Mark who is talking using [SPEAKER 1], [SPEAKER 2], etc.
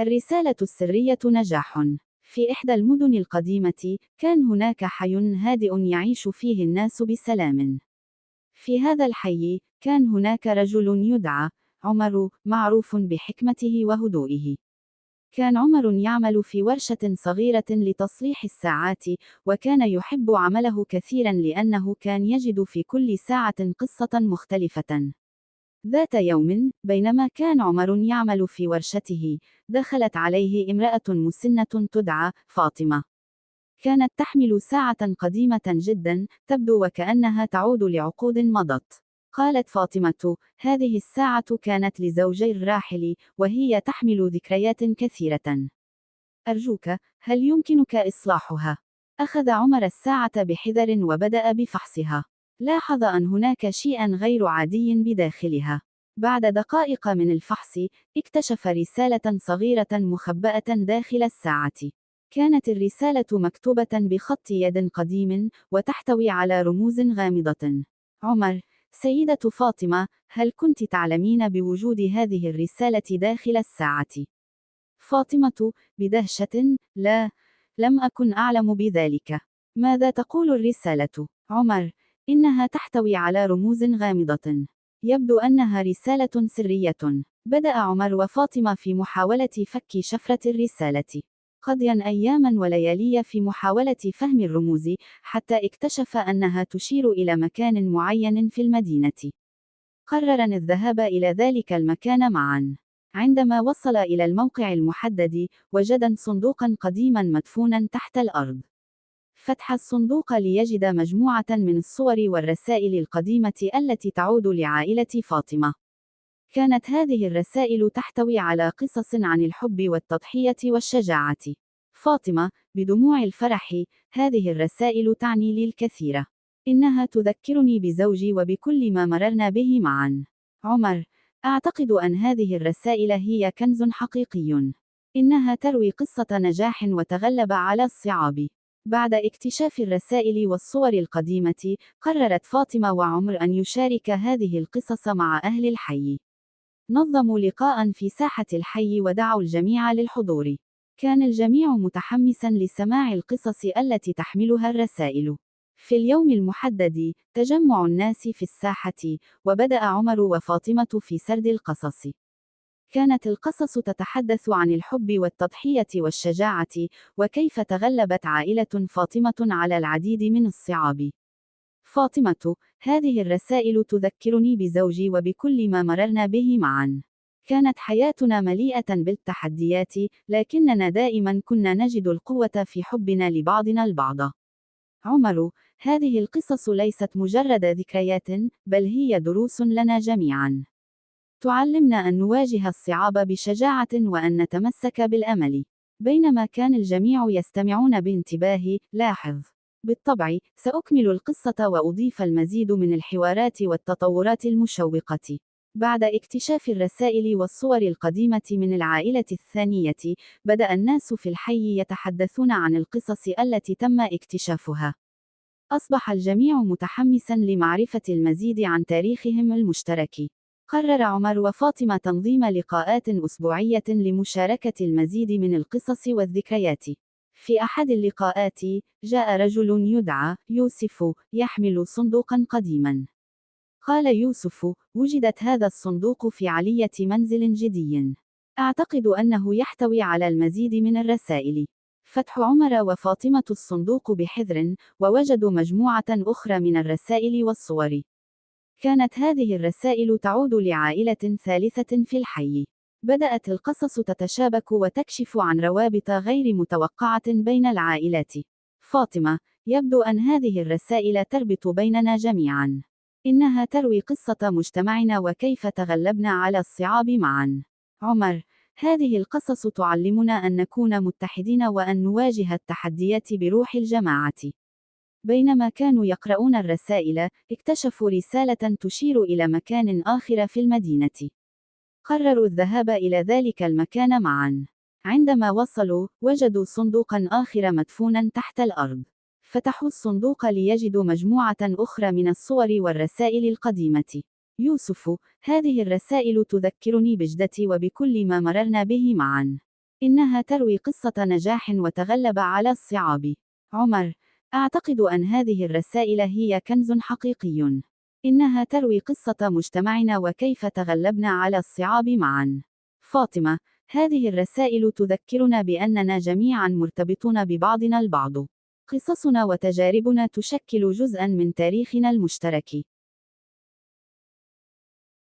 [SPEAKER 1] الرسالة السرية نجاح. في إحدى المدن القديمة، كان هناك حي هادئ يعيش فيه الناس بسلام. في هذا الحي، كان هناك رجل يدعى عمر، معروف بحكمته وهدوئه. كان عمر يعمل في ورشة صغيرة لتصليح الساعات، وكان يحب عمله كثيرا لأنه كان يجد في كل ساعة قصة مختلفة. ذات يوم، بينما كان عمر يعمل في ورشته، دخلت عليه امرأة مسنة تدعى فاطمة. كانت تحمل ساعة قديمة جدا، تبدو وكأنها تعود لعقود مضت. قالت فاطمة: هذه الساعة كانت لزوجي الراحل، وهي تحمل ذكريات كثيرة. أرجوك، هل يمكنك إصلاحها؟ أخذ عمر الساعة بحذر وبدأ بفحصها. لاحظ أن هناك شيئا غير عادي بداخلها. بعد دقائق من الفحص، اكتشف رسالة صغيرة مخبأة داخل الساعة. كانت الرسالة مكتوبة بخط يد قديم، وتحتوي على رموز غامضة. عمر: سيدة فاطمة، هل كنت تعلمين بوجود هذه الرسالة داخل الساعة؟ فاطمة: بدهشة: لا، لم أكن أعلم بذلك. ماذا تقول الرسالة؟ عمر: إنها تحتوي على رموز غامضة. يبدو أنها رسالة سرية. بدأ عمر وفاطمة في محاولة فك شفرة الرسالة. قضيا أياما وليالي في محاولة فهم الرموز، حتى اكتشف أنها تشير إلى مكان معين في المدينة. قررا الذهاب إلى ذلك المكان معا. عندما وصل إلى الموقع المحدد، وجد صندوقا قديما مدفونا تحت الأرض. فتح الصندوق ليجد مجموعة من الصور والرسائل القديمة التي تعود لعائلة فاطمة. كانت هذه الرسائل تحتوي على قصص عن الحب والتضحية والشجاعة. فاطمة: بدموع الفرح، هذه الرسائل تعني لي الكثير. إنها تذكرني بزوجي وبكل ما مررنا به معا. عمر: أعتقد أن هذه الرسائل هي كنز حقيقي. إنها تروي قصة نجاح وتغلب على الصعاب. بعد اكتشاف الرسائل والصور القديمة، قررت فاطمة وعمر أن يشارك هذه القصص مع أهل الحي. نظموا لقاء في ساحة الحي ودعوا الجميع للحضور. كان الجميع متحمسا لسماع القصص التي تحملها الرسائل. في اليوم المحدد، تجمع الناس في الساحة، وبدأ عمر وفاطمة في سرد القصص. كانت القصص تتحدث عن الحب والتضحية والشجاعة، وكيف تغلبت عائلة فاطمة على العديد من الصعاب. فاطمة: هذه الرسائل تذكرني بزوجي وبكل ما مررنا به معا. كانت حياتنا مليئة بالتحديات، لكننا دائما كنا نجد القوة في حبنا لبعضنا البعض. عمر: هذه القصص ليست مجرد ذكريات، بل هي دروس لنا جميعا. تعلمنا أن نواجه الصعاب بشجاعة وأن نتمسك بالأمل. بينما كان الجميع يستمعون بانتباه، لاحظ: بالطبع، سأكمل القصة وأضيف المزيد من الحوارات والتطورات المشوقة. بعد اكتشاف الرسائل والصور القديمة من العائلة الثانية، بدأ الناس في الحي يتحدثون عن القصص التي تم اكتشافها. أصبح الجميع متحمسا لمعرفة المزيد عن تاريخهم المشترك. قرر عمر وفاطمة تنظيم لقاءات أسبوعية لمشاركة المزيد من القصص والذكريات. في أحد اللقاءات، جاء رجل يدعى يوسف، يحمل صندوقا قديما. قال يوسف: وجدت هذا الصندوق في علية منزل جدي. أعتقد أنه يحتوي على المزيد من الرسائل. فتح عمر وفاطمة الصندوق بحذر، ووجدوا مجموعة أخرى من الرسائل والصور. كانت هذه الرسائل تعود لعائلة ثالثة في الحي. بدأت القصص تتشابك وتكشف عن روابط غير متوقعة بين العائلات. فاطمة: يبدو أن هذه الرسائل تربط بيننا جميعا. إنها تروي قصة مجتمعنا وكيف تغلبنا على الصعاب معا. عمر: هذه القصص تعلمنا أن نكون متحدين وأن نواجه التحديات بروح الجماعة. بينما كانوا يقرؤون الرسائل، اكتشفوا رسالة تشير إلى مكان آخر في المدينة. قرروا الذهاب إلى ذلك المكان معا. عندما وصلوا، وجدوا صندوقا آخر مدفونا تحت الأرض. فتحوا الصندوق ليجدوا مجموعة أخرى من الصور والرسائل القديمة. يوسف: هذه الرسائل تذكرني بجدتي وبكل ما مررنا به معا. إنها تروي قصة نجاح وتغلب على الصعاب. عمر: أعتقد أن هذه الرسائل هي كنز حقيقي. إنها تروي قصة مجتمعنا وكيف تغلبنا على الصعاب معا. فاطمة: هذه الرسائل تذكرنا بأننا جميعا مرتبطون ببعضنا البعض. قصصنا وتجاربنا تشكل جزءا من تاريخنا المشترك.